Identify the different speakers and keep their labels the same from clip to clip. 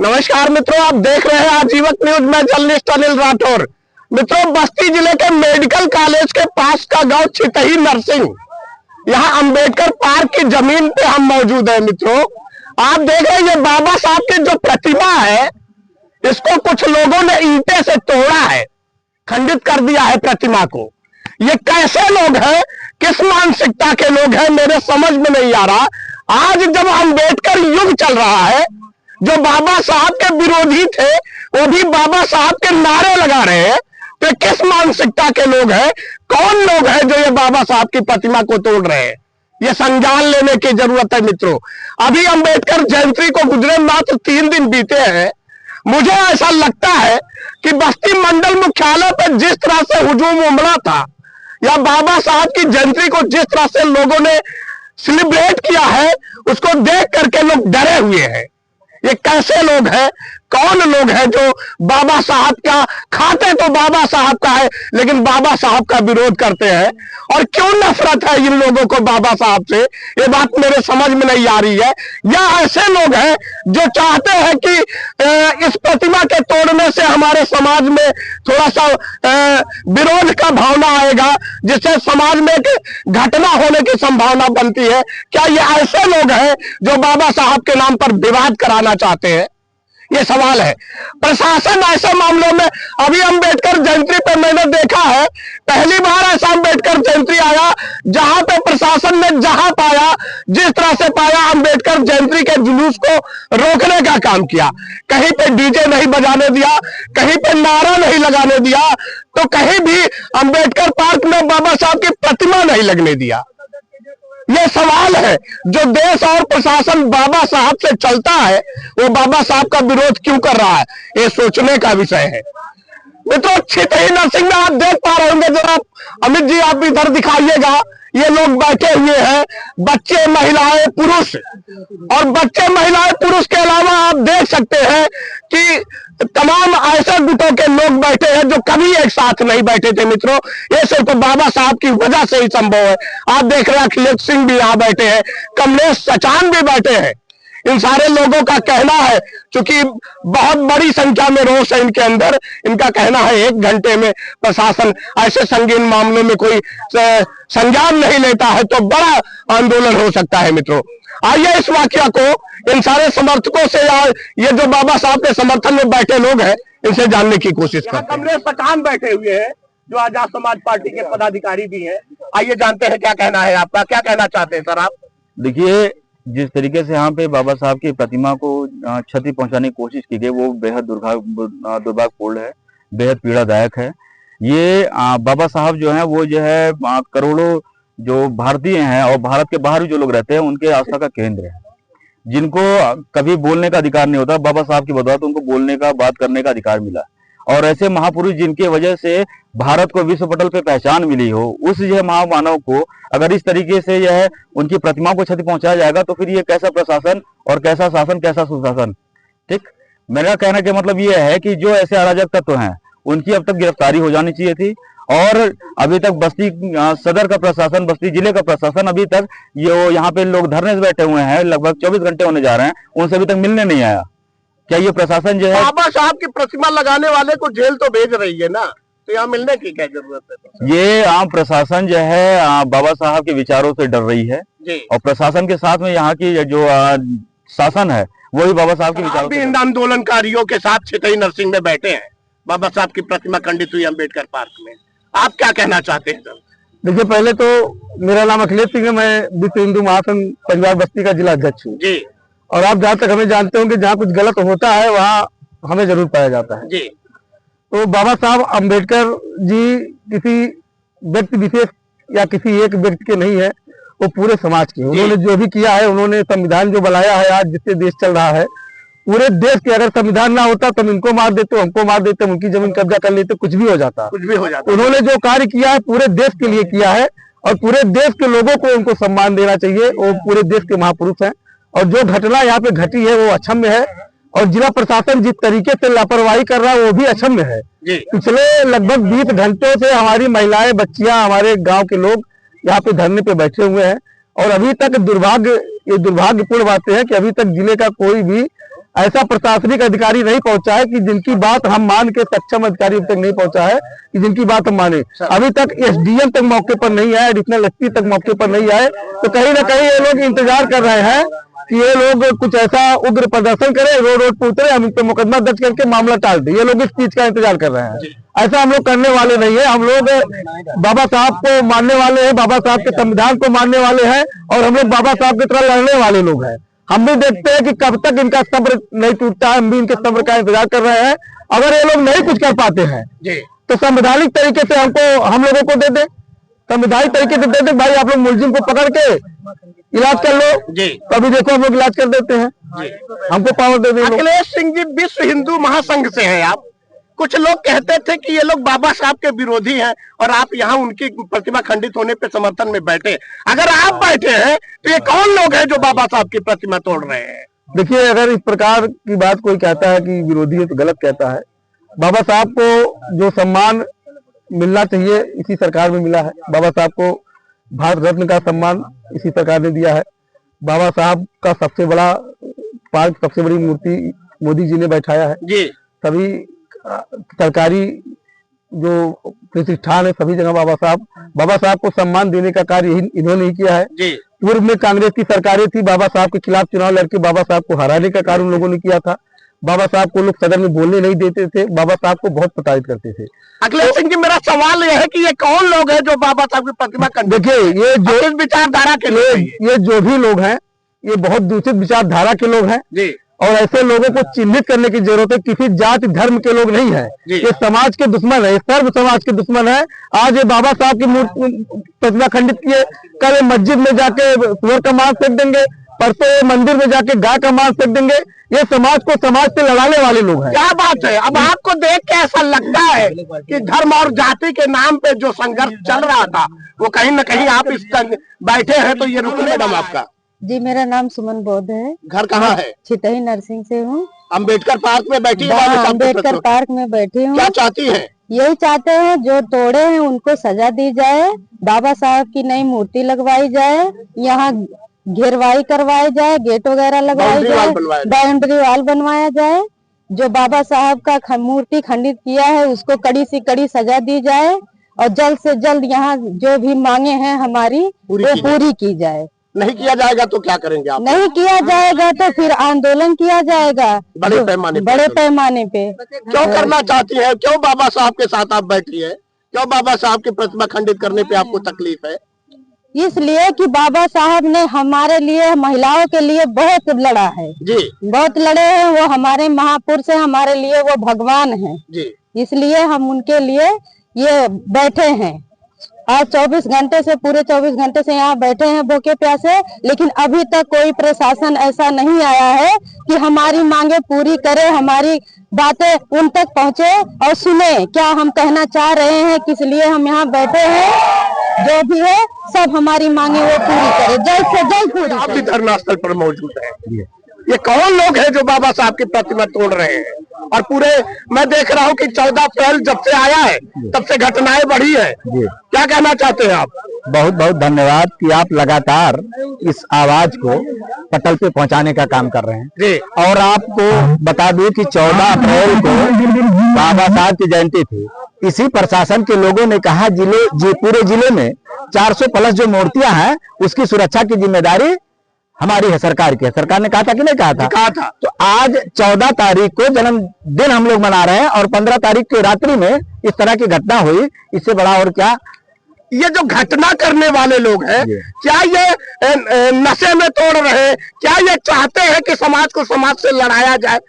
Speaker 1: नमस्कार मित्रों, आप देख रहे हैं आजीवक न्यूज में जर्नलिस्ट अनिल राठौर। मित्रों, बस्ती जिले के मेडिकल कॉलेज के पास का गांव छितही नरसिंह, यहां अंबेडकर पार्क की जमीन पे हम मौजूद हैं। मित्रों, आप देख रहे हैं ये बाबा साहब की जो प्रतिमा है, इसको कुछ लोगों ने ईंटे से तोड़ा है, खंडित कर दिया है प्रतिमा को। ये कैसे लोग हैं, किस मानसिकता के लोग हैं, मेरे समझ में नहीं आ रहा। आज जब अंबेडकर युग चल रहा है, जो बाबा साहब के विरोधी थे वो भी बाबा साहब के नारे लगा रहे हैं, तो किस मानसिकता के लोग हैं, कौन लोग हैं जो ये बाबा साहब की प्रतिमा को तोड़ रहे हैं, ये संज्ञान लेने की जरूरत है। मित्रों, अभी अंबेडकर जयंती को गुजरे मात्र 3 दिन बीते हैं। मुझे ऐसा लगता है कि बस्ती मंडल मुख्यालय पर जिस तरह से हुजूम उमड़ा था, या बाबा साहब की जयंती को जिस तरह से लोगों ने सेलिब्रेट किया है, उसको देख करके लोग डरे हुए हैं। ये कैसे लोग हैं, कौन लोग हैं जो बाबा साहब का खाते तो बाबा साहब का है, लेकिन बाबा साहब का विरोध करते हैं? और क्यों नफरत है इन लोगों को बाबा साहब से, ये बात मेरे समझ में नहीं आ रही है। या ऐसे लोग हैं जो चाहते हैं कि इस प्रतिमा के तोड़ने से हमारे समाज में थोड़ा सा विरोध का भावना आएगा, जिससे समाज में एक घटना होने की संभावना बनती है। क्या ये ऐसे लोग हैं जो बाबा साहब के नाम पर विवाद कराना चाहते हैं? ये सवाल है। प्रशासन ऐसे मामलों में, अभी अंबेडकर जयंती पे मैंने देखा है, पहली बार ऐसा अंबेडकर जयंती आया जहां पे प्रशासन ने जहां पाया, जिस तरह से पाया, अंबेडकर जयंती के जुलूस को रोकने का काम किया। कहीं पे डीजे नहीं बजाने दिया, कहीं पे नारा नहीं लगाने दिया, तो कहीं भी अंबेडकर पार्क में बाबा साहब की प्रतिमा नहीं लगने दिया। ये सवाल है, जो देश और प्रशासन बाबा साहब से चलता है, वो बाबा साहब का विरोध क्यों कर रहा है, ये सोचने का विषय है। मित्रों, छितही नरसिंह में आप देख पा रहे होंगे, जरा अमित जी आप इधर दिखाइएगा, ये लोग बैठे हुए हैं, बच्चे, महिलाएं, पुरुष। और बच्चे, महिलाएं, पुरुष के अलावा आप देख सकते हैं कि तमाम ऐसे गुटों के लोग बैठे हैं जो कभी एक साथ नहीं बैठे थे। मित्रों, ये सिर्फ बाबा साहब की वजह से ही संभव है। आप देख रहे हैं अखिलेश सिंह भी यहाँ बैठे हैं, कमलेश सचान भी बैठे हैं। इन सारे लोगों का कहना है, क्योंकि बहुत बड़ी संख्या में रोष है इनके अंदर, इनका कहना है 1 घंटे में प्रशासन ऐसे संगीन मामलों में कोई संज्ञान नहीं लेता है तो बड़ा आंदोलन हो सकता है। मित्रों, आइए इस वाकया को इन सारे समर्थकों से, या ये जो बाबा साहब के समर्थन में बैठे लोग हैं, इनसे जानने की कोशिश करते हैं। कमलेश सचान बैठे हुए हैं जो आजाद समाज पार्टी के पदाधिकारी भी हैं। आइए जानते हैं क्या कहना है आपका, क्या कहना चाहते हैं सर आप?
Speaker 2: देखिए, जिस तरीके से यहाँ पे बाबा साहब की प्रतिमा को क्षति पहुंचाने की कोशिश की गई, वो बेहद दुर्भाग्यपूर्ण है, बेहद पीड़ादायक है। ये बाबा साहब जो हैं वो जो है करोड़ों जो भारतीय हैं और भारत के बाहर भी जो लोग रहते हैं, उनके आस्था का केंद्र है, जिनको कभी बोलने का अधिकार नहीं होता। बाबा साहब की बदौलत उनको बोलने का, बात करने का अधिकार मिला। और ऐसे महापुरुष जिनके वजह से भारत को विश्व पटल पे पहचान मिली हो, उस यह महामानव को अगर इस तरीके से यह उनकी प्रतिमा को क्षति पहुंचाया जाएगा, तो फिर ये कैसा प्रशासन और कैसा शासन, कैसा सुशासन? ठीक, मेरा कहने का मतलब ये है कि जो ऐसे अराजक तत्व हैं, उनकी अब तक गिरफ्तारी हो जानी चाहिए थी। और अभी तक बस्ती सदर का प्रशासन, बस्ती जिले का प्रशासन, अभी तक ये यहाँ पे लोग धरने से बैठे हुए हैं, लगभग 24 घंटे होने जा रहे हैं, उनसे अभी तक मिलने नहीं आया। क्या ये प्रशासन जो है,
Speaker 1: बाबा साहब की प्रतिमा लगाने वाले को जेल तो भेज रही है ना, तो यहाँ मिलने की क्या जरूरत है?
Speaker 2: ये आम प्रशासन जो है बाबा साहब के विचारों से डर रही है, और प्रशासन के साथ में यहाँ की जो शासन है वही बाबा साहब के विचारों से।
Speaker 1: इन आंदोलनकारियों के साथ छितही नरसिंह में बैठे हैं, बाबा साहब की प्रतिमा खंडित हुई अंबेडकर पार्क में, आप क्या कहना चाहते हैं सर?
Speaker 3: देखिए, पहले तो मेरा नाम अखिलेश सिंह है, मैं विश्व हिंदू महासंघ परिवार बस्ती का जिला अध्यक्ष हूँ जी। और आप जहाँ तक हमें जानते होंगे, जहाँ कुछ गलत होता है वहाँ हमें जरूर पाया जाता है जी। तो बाबा साहब अम्बेडकर जी किसी व्यक्ति विशेष या किसी एक व्यक्ति के नहीं है, वो पूरे समाज के। उन्होंने जो भी किया है, उन्होंने संविधान जो बनाया है, आज जिससे देश चल रहा है, पूरे देश के, अगर संविधान ना होता तो हम इनको मार देते, हमको मार देते, उनकी जमीन कब्जा कर लेते, कुछ भी हो जाता, कुछ भी हो जाता। उन्होंने जो कार्य किया है पूरे देश के लिए किया है, और पूरे देश के लोगों को उनको सम्मान देना चाहिए। वो पूरे देश के महापुरुष हैं, और जो घटना यहाँ पे घटी है वो अक्षम्य है। और जिला प्रशासन जिस तरीके से लापरवाही कर रहा है वो भी अक्षम्य है। पिछले लगभग 20 घंटों से हमारी महिलाएं, बच्चियां, हमारे गांव के लोग यहाँ पे धरने पे बैठे हुए हैं, और अभी तक दुर्भाग्यपूर्ण बातें हैं कि अभी तक जिले का कोई भी ऐसा प्रशासनिक अधिकारी नहीं पहुंचा है कि जिनकी बात हम मान के, सक्षम अधिकारी अब तक नहीं पहुंचा है कि जिनकी बात हम माने। अभी तक एसडीएम तक मौके पर नहीं आए, एडिशनल एसपी तक मौके पर नहीं आए, तो कहीं ना कहीं ये लोग इंतजार कर रहे हैं कि ये लोग कुछ ऐसा उग्र प्रदर्शन करें, रोड पर उतरे, हम इन पर मुकदमा दर्ज करके मामला टाल दें। ये लोग इस चीज का इंतजार कर रहे हैं। ऐसा हम लोग करने वाले नहीं है। हम लोग बाबा साहब को मानने वाले हैं, बाबा साहब के संविधान को मानने वाले हैं, और हम लोग बाबा साहब की तरह लड़ने वाले लोग हैं। हम भी देखते हैं कि कब तक इनका सब्र नहीं टूटता है। हम भी इनके सब्र का इंतजार कर रहे हैं। अगर ये लोग नहीं कुछ कर पाते हैं तो संवैधानिक तरीके से हमको, हम लोगों को दे दे, संवैधानिक तरीके से दे दे, भाई आप लोग मुलजिम को पकड़ के इलाज कर लो जी, तभी देखो हम लोग इलाज कर देते हैं, हमको पावर दे दे।
Speaker 1: अखिलेश सिंह जी, विश्व हिंदू महासंघ से हैं आप। कुछ लोग कहते थे कि ये लोग बाबा साहब के विरोधी हैं और आप यहाँ उनकी प्रतिमा खंडित होने पे समर्थन में बैठे। अगर आप बैठे हैं तो ये कौन लोग हैं जो बाबा साहब की प्रतिमा तोड़ रहे हैं?
Speaker 3: देखिए, अगर इस प्रकार की बात कोई कहता है कि विरोधी है तो गलत कहता है। बाबा साहब को जो सम्मान मिलना चाहिए इसी सरकार में मिला है। बाबा साहब को भारत रत्न का सम्मान इसी सरकार ने दिया है। बाबा साहब का सबसे बड़ा पार्क, सबसे बड़ी मूर्ति मोदी जी ने बैठाया है जी। सभी सरकारी जो प्रतिष्ठान है सभी जगह बाबा साहब को सम्मान देने का कार्य इन्होंने ही किया है जी। पूर्व में कांग्रेस की सरकारें थी, बाबा साहब के खिलाफ चुनाव लड़के बाबा साहब को हराने का कार्य उन लोगों ने किया था। बाबा साहब को लोग सदन में बोलने नहीं देते थे, बाबा साहब को बहुत प्रताड़ित करते थे।
Speaker 1: अखिलेश सिंह जी, मेरा सवाल यह है कि ये कौन लोग हैं जो बाबा साहब की प्रतिमा कर?
Speaker 3: देखिए, ये जो
Speaker 1: विचारधारा के
Speaker 3: ये जो भी लोग हैं, ये बहुत दूषित विचारधारा के लोग हैं जी। और ऐसे लोगों को चिन्हित करने की जरूरत है। किसी जाति धर्म के लोग नहीं है, ये समाज के दुश्मन है, सर्व समाज के दुश्मन है। आज ये बाबा साहब की प्रतिमा खंडित किए, कल मस्जिद में जाके सुअर का मांस फेंक देंगे, परसों मंदिर में जाके गाय का मांस फेंक देंगे। ये समाज को समाज से लड़ाने वाले लोग हैं।
Speaker 1: क्या बात है? अब आपको देख के ऐसा लगता है कि धर्म और जाति के नाम पे जो संघर्ष चल रहा था वो कहीं न कहीं आप इस बैठे हैं तो ये रुक मैडम आपका?
Speaker 4: जी, मेरा नाम सुमन बौद्ध है।
Speaker 1: घर कहाँ है?
Speaker 4: छितही नरसिंह से हूँ।
Speaker 1: अम्बेडकर पार्क में बैठी?
Speaker 4: अम्बेडकर पार्क में बैठी हूँ।
Speaker 1: क्या चाहती है?
Speaker 4: यही चाहते हैं जो तोड़े हैं उनको सजा दी जाए, बाबा साहब की नई मूर्ति लगवाई जाए, यहाँ घेरवाई करवाई जाए, गेट वगैरह लगवाई जाए, बाउंड्री वाल बनवाया जाए। जो बाबा साहब का मूर्ति खंडित किया है उसको कड़ी से कड़ी सजा दी जाए और जल्द से जल्द यहाँ जो भी मांगे हैं हमारी वो पूरी की जाए।
Speaker 1: नहीं किया जाएगा तो क्या करेंगे आप?
Speaker 4: नहीं किया जाएगा तो फिर आंदोलन किया जाएगा
Speaker 1: बड़े पैमाने पे। क्यों करना चाहती है? क्यों बाबा साहब के साथ आप बैठी है? क्यों बाबा साहब की प्रतिमा खंडित करने पे आपको तकलीफ है?
Speaker 4: इसलिए कि बाबा साहब ने हमारे लिए, महिलाओं के लिए बहुत लड़ा है जी, बहुत लड़े हैं। वो हमारे महापुरुष है, हमारे लिए वो भगवान है जी। इसलिए हम उनके लिए ये बैठे हैं। आज 24 घंटे से, पूरे 24 घंटे से यहाँ बैठे हैं भूखे प्यासे, लेकिन अभी तक कोई प्रशासन ऐसा नहीं आया है कि हमारी मांगे पूरी करे, हमारी बातें उन तक पहुँचे और सुने क्या हम कहना चाह रहे हैं, किस लिए हम यहाँ बैठे हैं। जो भी है सब हमारी मांगे वो पूरी करे, जल्द से जल्द पूरी।
Speaker 1: आप भी धरना स्थल पर मौजूद है। ये कौन लोग हैं जो बाबा साहब की प्रतिमा तोड़ रहे हैं? और पूरे मैं देख रहा हूँ कि 14 अप्रैल जब से आया है तब से घटनाएं बढ़ी है। क्या कहना चाहते हैं आप?
Speaker 3: बहुत बहुत धन्यवाद कि आप लगातार इस आवाज को पटल पे पहुंचाने का काम कर रहे हैं जी। और आपको बता दूं कि 14 अप्रैल को बाबा साहब की जयंती थी। इसी प्रशासन के लोगों ने कहा पूरे जिले में 400 प्लस जो मूर्तियां हैं उसकी सुरक्षा की जिम्मेदारी हमारी है, सरकार की है। सरकार ने कहा था कि नहीं कहा था?
Speaker 1: कहा था।
Speaker 3: तो आज 14 तारीख को जन्मदिन हम लोग मना रहे हैं और 15 तारीख की रात्रि में इस तरह की घटना हुई। इससे बड़ा और क्या?
Speaker 1: ये जो घटना करने वाले लोग हैं, क्या ये नशे में तोड़ रहे हैं? क्या ये चाहते हैं कि समाज को समाज से लड़ाया जाए,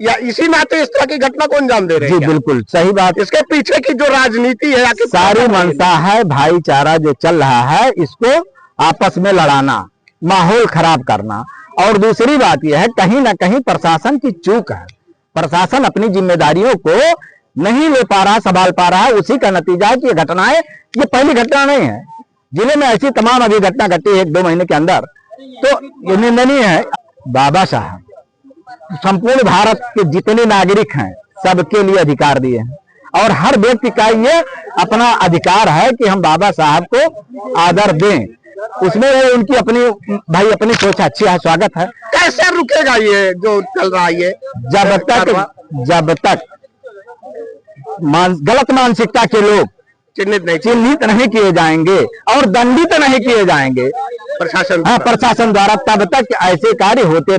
Speaker 1: या इसी नाते इस तरह की घटना को अंजाम दे रहे हैं?
Speaker 3: जी बिल्कुल सही बात।
Speaker 1: इसके पीछे की जो राजनीति है,
Speaker 3: सारी मंशा है भाईचारा जो चल रहा है, इसको आपस में लड़ाना, माहौल खराब करना। और दूसरी बात यह है कहीं ना कहीं प्रशासन की चूक है। प्रशासन अपनी जिम्मेदारियों को नहीं ले पा रहा, संभाल पा रहा है। उसी का नतीजा है कि ये घटनाएं, ये पहली घटना नहीं है। जिले में ऐसी तमाम अभी घटना घटी 1-2 महीने के अंदर, तो ये निंदनीय है। बाबा साहब संपूर्ण भारत के जितने नागरिक हैं सबके लिए अधिकार दिए हैं और हर व्यक्ति का ये अपना अधिकार है कि हम बाबा साहब को आदर दें। उसमें उनकी अपनी भाई अपनी सोच अच्छी है, स्वागत है।
Speaker 1: कैसे रुकेगा ये जो चल रहा है ये?
Speaker 3: जब तक गलत मानसिकता के लोग चिन्हित नहीं किए जाएंगे और दंडित नहीं किए जाएंगे
Speaker 1: प्रशासन
Speaker 3: प्रशासन द्वारा, तब तक ऐसे कार्य होते